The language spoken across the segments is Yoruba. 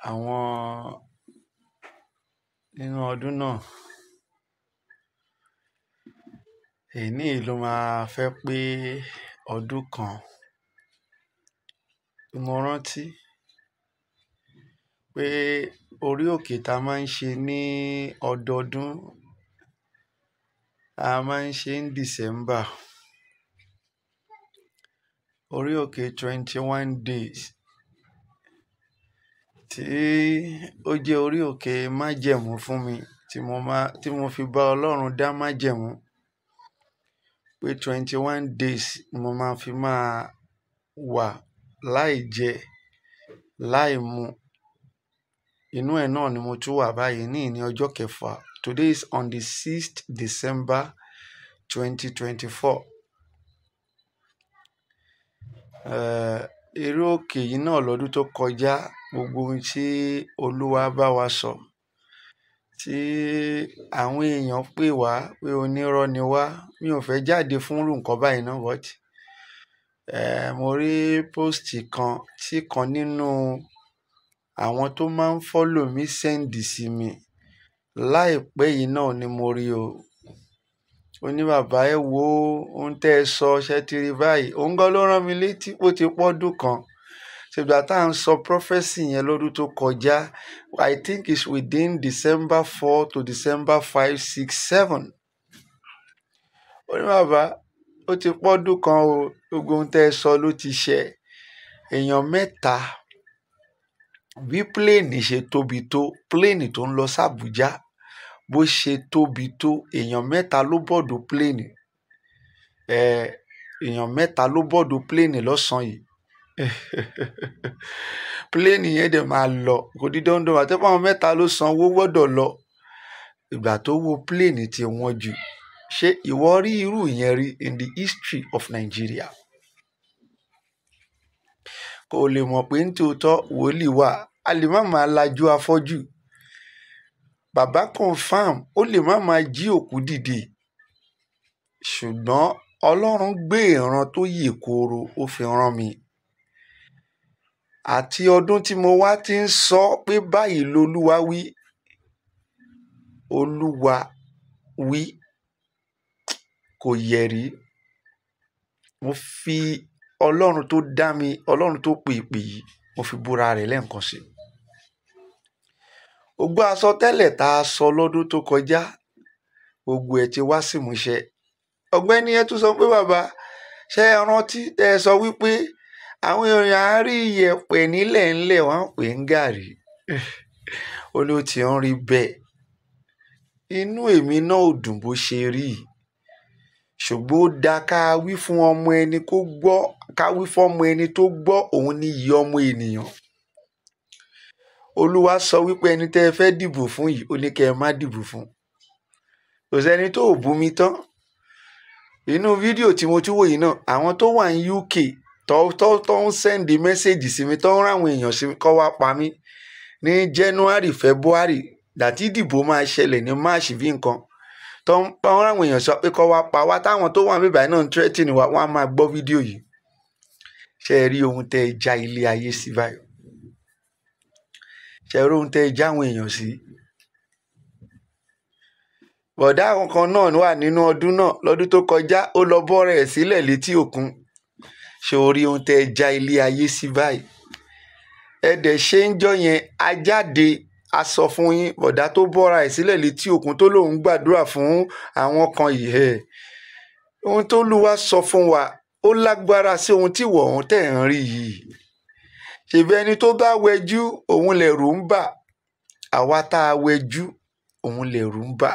àwọn nínú ọdún náà èní ló máa fẹ́ pé ọdún kan mo rántí pé orí òkè tá a máa ń ṣe ní ọdọọdún a máa ń ṣe ní December orí òkè 21 days tí ó jẹ́ orí òkè májẹ̀mú fún mi tí mo fi bá Ọlọ́run dá májẹ̀mú pé 21 days ni mo máa fi máa wà láì jẹ láì mu inú ẹ̀ náà ni mo tún wà báyìí ní ọjọ́ kẹfà. Today is on the 6th December 2024. Eré òkè yìí náà lọ́dún tó kọjá gbogbo ohun tí Olúwa bá wa sọ tí àwọn èèyàn pè wá pé onírọ́ ni wá mi ò fẹ́ jáde fún irú nǹkan báyìí náà but mo rí post kan tí kan nínú àwọn tó máa ń follow mi send sí mi láìpẹ́ yìí náà ni mo rí o. Ó ní bàbá ẹ wo ohun tẹ́ ẹ sọ ṣe ti rí báyìí òun gan ló rán mi létí ó ti pọ́dún kan ṣùgbọ́n tá à ń sọ prophecy yẹn lọ́dún tó kọjá I think it's within December 4 to December 5, 6, 7. Ó ní bàbá ó ti pọ́dún kan o gbogbo ohun tẹ́ ẹ sọ ló ti ṣẹ èèyàn mẹ́ta bí pléènì ṣe tóbi tó pléènì tó ń lọ sí Àbújá bó ṣe tóbi tó èèyàn mẹ́ta ló bọ́ọ̀dù pléènì èèyàn mẹ́ta ló bọ́ọ̀dù pléènì lọ́sàn-án yìí pléènì yẹn dẹ̀ máa lọ kò di dandan àtẹ́pọ̀ àwọn mẹ́ta ló sanwó gbọ́dọ̀ lọ ìgbà tó wo pléènì tí wọ́n jù ṣé ìwọ rí irú yẹn rí in the history of Nigeria kò lè mọ̀ pé nítòótọ́ wòlíì wà a lè má máa lajú afọ́jú bàbá confam ó lè má máa jí òkú dìde ṣùgbọ́n Ọlọ́run gbé ìran tó yè kooro ó fi rán mi àti ọdún tí mo wá ti ń sọ pé báyìí lolúwa wí Olúwa wí kò yẹ̀ rí mo fi Ọlọ́run tó dá mi Ọlọ́run tó pè yìí mo fi búra rẹ̀ lẹ́ẹ̀kan sí gbogbo àsọtẹ́lẹ̀ tá a sọ lọ́dún tó kọjá gbogbo ẹ̀ ti wá sí ìmúṣẹ ọ̀gbẹ́ni yẹn tún sọ pé bàbá ṣe é rántí tẹ́ ẹ sọ wípé àwọn èèyàn á rí iyẹ̀pẹ̀ nílẹ̀ ńlẹ̀ wọ́n á pè ń gàrí ó ní ó ti ń rí bẹ́ẹ̀ inú èmi náà ò dùn bó ṣe rí ṣùgbọ́n ó dáa ká wí fún ọmọ ẹni kó gbọ́ ká wí fún ọmọ ẹni tó gbọ́ òun ní iyì ọmọ ènìyàn Olúwa sọ wípé ẹni tẹ́ ẹ fẹ́ dìbò fún yìí ó ní kẹ́ ẹ má dìbò fún kò sẹ́ni tó ò bú mi tán inú fídíò tí mo tún wò yìí náà àwọn tó wà ní UK tó ń sẹ́ndì mẹ́sẹ̀gì sí mi tó ń ráwọn èèyàn sí mi kọ́ wá pa mí ní January February dàtí ìdìbò máa ṣẹlẹ̀ ní March bí nǹkan tó ń ráwọn èèyàn sọ pé kọ́ wá pa wá táwọn tó wà níbí báyìí náà ń threatening wa wọ́n á máa gbọ́ fídíò yìí ṣe é rí ohun tẹ́ ẹ já ilé ayé sí báyìí ṣe é rí ohun tẹ́ ẹ já àwọn èèyàn sí bọ̀dá àwọn kan náà wà nínú ọdún náà lọ́dún tó kọjá ó lọ bọ́ra ẹ̀ sílẹ̀ létí òkun ṣe orí ohun tẹ́ ẹ já ilé ayé sí báyìí ẹ dẹ̀ ṣe ń jọ yẹn a jáde a sọ fún yín bọ̀dá tó bọ́ra ẹ̀ sílẹ̀ létí òkun tó lóun gbàdúrà fún àwọn kan yìí ohun tó Olúwa sọ fún wa ó lágbára sí ohun tí wọ̀n tẹ̀ ń rí yìí ṣèbí ẹni tó bá wẹjú òun lẹ̀rù ń bà àwa tá a wẹjú òun lẹ̀rù ń bà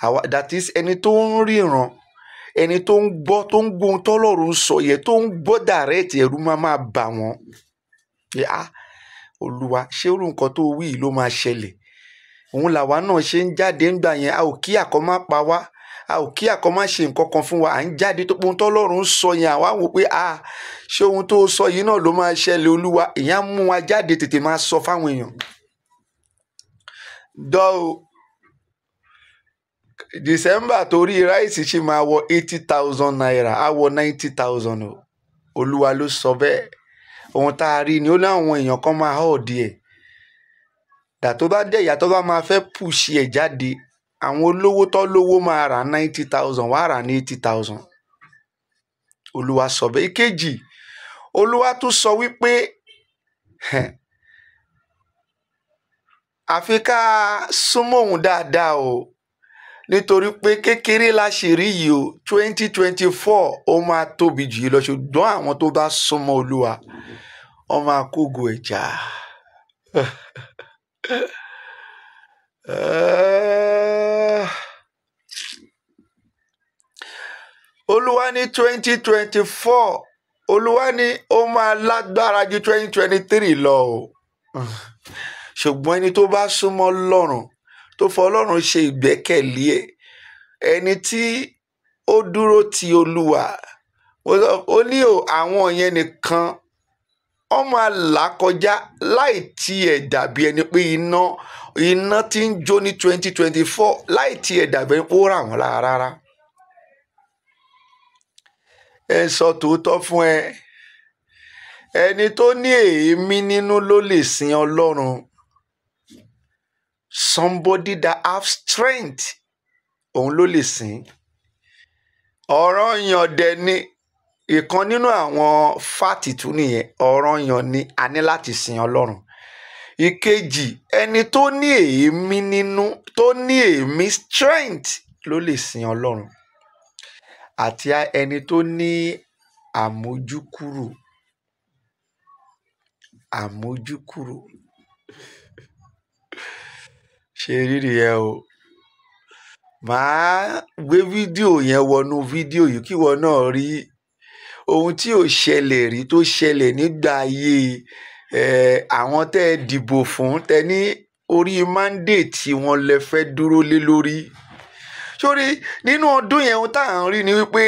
àwa that is ẹni tó ń ríran ẹni tó ń gbóhun tọ́lọ́run sọ yẹ tó ń gbọ́ dàrẹ́ẹ̀tì ẹ̀rù máa bà wọ́n Olúwa ṣé irú nǹkan tó wí ló máa ṣẹlẹ̀ òun làwa náà ṣe ń jáde ńgbà yẹn a ò kí àkọ́ má pa wá a ò kí àkọ́ má ṣe nǹkan kan fún wa à ń jáde tó pohun tọ́lọ́run sọ yẹn àwa wò pé ṣé ohun tó sọ yìí náà ló máa ṣẹlẹ̀ Olúwa ìyẹn á mú wa jáde tètè máa sọ fáwọn èèyàn December torí ráìsì ṣì máa wọ 80,000 naira á wọ 90,000 Olúwa ló sọ bẹ́ẹ̀ ohun tá a rí ni ó láwọn èèyàn kan máa hàn díẹ̀ tó bá dé ìyá tó bá máa fẹ́ push ẹ̀ jáde, àwọn olówó tó lówó máa rà 90,000 wá rà ní 80,000. Olúwa sọ bẹ́ẹ̀. Ìkejì, Olúwa tún sọ wípé àfi ká súnmọ́ òun dáadáa o, nítorí pé kékeré la ṣì rí yìí o. 2024 ó máa tóbi jù yìí lọ, ṣùgbọ́n àwọn tó bá súnmọ́ Olúwa ó máa kógo ẹ̀jà. Olúwa ní 2024, Olúwa ní ó máa lágbára ju 2023 lọ o. Ṣùgbọ́n ẹni tó bá súnmọ́ Ọlọ́run, tó fọ Ọlọ́run ṣe ìgbẹ́kẹ̀lé ẹ̀, ẹni tí ó dúró ti Olúwa, ó ní àwọn yẹn nìkan ó máa là kọjá láì tiẹ̀ dàbí ẹni pé iná tí ń jó ní 2024 láì tiẹ̀ dàbí ẹni pé ó rà wọ́n lára rárá. Ẹ sọ tòótọ́ fún ẹ, ẹni tó ní èémí nínú ló lè sin Ọlọ́run. Somebody that have strength, òun ló lè sìn. Ọ̀ranyàn dẹ̀ ni ìkan nínú àwọn fáàtì tún nìyẹn. Ọ̀ranyàn ni a ní láti sin Ọlọ́run. Ìkejì, ẹni tó ní èémí nínú, tó ní èémí strength ló lè sin Ọlọ́run. Àti ẹni tó ní àmójúkúrò. Ṣe rírì ẹ o. Màá gbé fídíò yẹn wọnú fídíò yìí kí wọ́n náà rí ohun tí ò ṣẹlẹ̀ rí tó ṣẹlẹ̀ nígbà ayé àwọn tẹ́ ẹ dìbò fún, tẹ́ ní orí mandate tí wọ́n lè fẹ́ dúró lé lórí. Sórí nínú ọdún yẹn ohun tá à ń rí ni wípé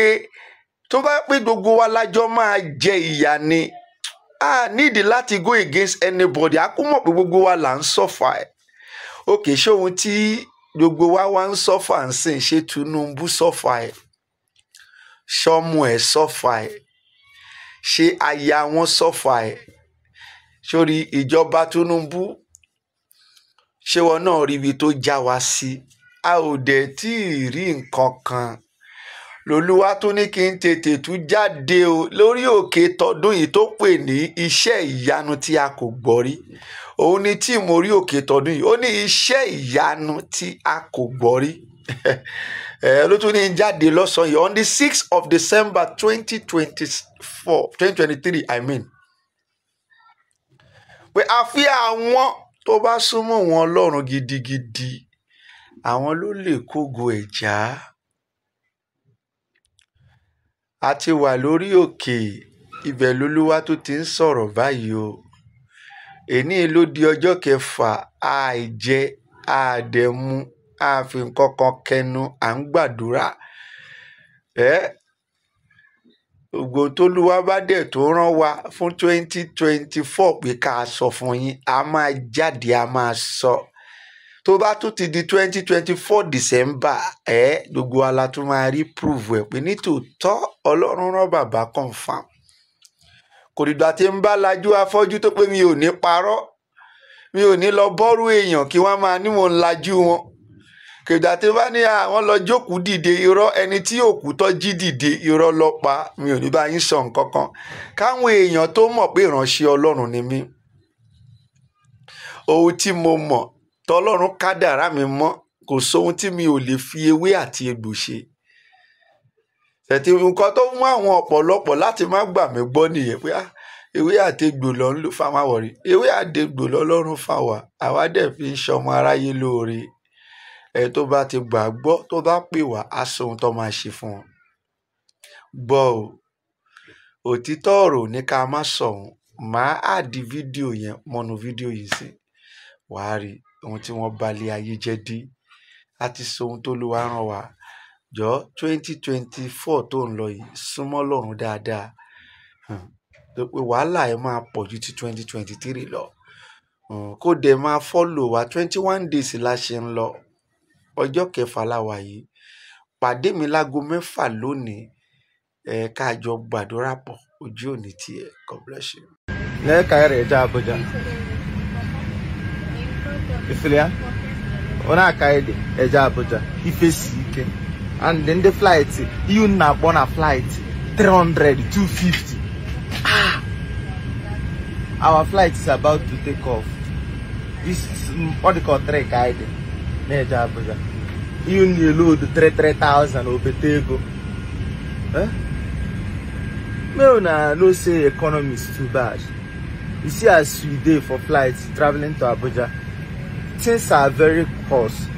tó bá pé gbogbo wa lájọ máa jẹ ìyà ni, a nídìí láti go against anybody. A kú mọ̀ pé gbogbo wa là ń sọ́fà ẹ̀. Òkè, ṣé ohun tí gbogbo wa wá ń sọ́fà ń sìn, ṣé Tinubu sọ́fà ẹ̀? Ṣọ́mù ẹ̀ sọ́fà ẹ̀? Ṣé aya wọn sọ́fà ẹ̀? Sórí ìjọba Tinubu, ṣé wọn náà rí ibi tó já wa sí? A ò dẹ̀ tí ì rí nǹkan kan. Lolúwa tún ní kí n tètè tún jáde o lórí òkè tọdún yìí tó pè ní iṣẹ́ ìyanu tí a kò gbọ́ rí. Òun ni tí mo rí òkè tọdún yìí, ó ní iṣẹ́ ìyanu tí a kò gbọ́ rí. Ló tún ní jáde lọ́sàn-án yìí on the 6th of December 2023 I mean. Pé àfi àwọn tó bá súnmọ́ wọn Ọlọ́run gidigidi, àwọn ló lè kógo ẹ̀jà. A ti wà lórí òkè, ibẹ̀ lolúwa tó ti ń sọ̀rọ̀ báyìí o. Èní ló di ọjọ́ kẹfà, àìjẹ, àdẹ̀mu, àfi nǹkan kan kẹnu, à ń gbàdúrà. Ògo tólúwa bá dẹ̀ tó rán wa fún 2024 pé ká sọ fún yín, a máa jáde, a máa sọ. Tó bá tún ti di 2024 December, gbogbo wa la tún máa rí proof ẹ̀ pé nítòótọ́ Ọlọ́run rán bàbá confam. Kò dìgbà tí ń bá lajú afọ́jú tó pé mi ò ní parọ́, mi ò ní lọ bọ́rú èèyàn kí wọ́n máa ní mò ń lajú wọn. Kò dìgbà tí bá ní àwọn lọ jókòó dìde, irọ́, ẹni tí òkú tó jí dìde, irọ́ ló pa. Mi ò ní bá yín sọ nǹkan kan. Káwọn èèyàn tó mọ̀ pé ìránṣẹ́ Ọlọ́run ni mí. Ohun tí mo mọ̀ tọ́lọ́run kádàrá mi mọ́, kò sóhun tí mi ò lè fi ewé àti egbò ṣe. Ṣètì nǹkan tó mú àwọn ọ̀pọ̀lọpọ̀ láti má gbà mí gbọ́ nìyẹn pé ewé àti egbò lọ ń lò fáwọn àwọ̀rí. Ewé àti egbò lọ́lọ́run fà wá, àwa dẹ̀ fi ń ṣọmọ aráyé lóore. Tó bá ti gbàgbọ́, tó bá pè wá, á sọ ohun tó máa ṣe fún wọn. Gbọ́ o, òtítọ́ ọ̀rọ̀ ní ká má sọ òun. Màá àdí fídíò yẹn mọ́nu fídíò yìí sí. Wàá rí ohun tí wọ́n bá lé ayé jẹ́ dé. A ti sọ ohun tó Olúwa rán wa. Jọ 2024 tó ń lọ yìí, súnmọ́ Ọlọ́run dáadáa. Pé wàhálà ẹ máa pọ̀ ju ti 2023 lọ. Kó dẹ̀ máa follow wa. 21 days la ṣe ń lọ. Ọjọ́ kẹfà la wà yìí. Pàdé mi lágo 6 lónìí. Ká jọ gbàdúrà pọ̀. Ojú òní tiẹ̀. God bless you. Lẹ́ẹ̀ka ẹ̀rẹ̀ já Abuja. Ifria. Ona kaide eja Abuja. Ifesike. And then the flight, you na on a flight 300, 250. Our flight is about to take off. This is what they call 3 kaide. Neja Abuja. You need load 3,000 obetego. Huh? No say economy is too bad. You see, as we day for flights traveling to Abuja, things are very cost.